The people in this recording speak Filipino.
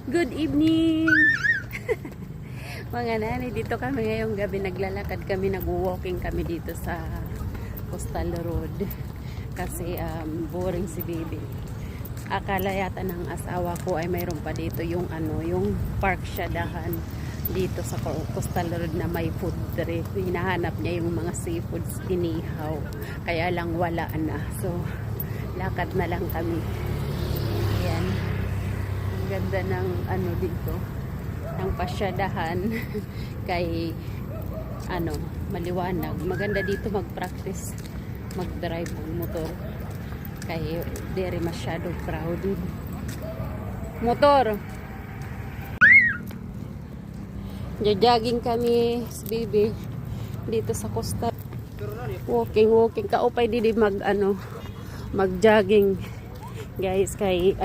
Good evening! Mga nanay, dito kami ngayong gabi. Naglalakad kami, nag-walking kami dito sa Coastal Road. Kasi boring si baby. Akala yata ng asawa ko ay mayroon pa dito yung yung park syadahan dito sa Coastal Road na may food trip. Hinahanap niya yung mga seafoods inihaw. Kaya lang wala na. So, lakad na lang kami. Ayan. Ang ganda ng dito. Ng pasyadahan. Kay maliwanag. Maganda dito mag-practice mag-drive ng motor. Kay very masyado crowded. Motor! Jogging kami, baby, dito sa costa. Walking. Kaupay didi mag-jogging. Guys, kay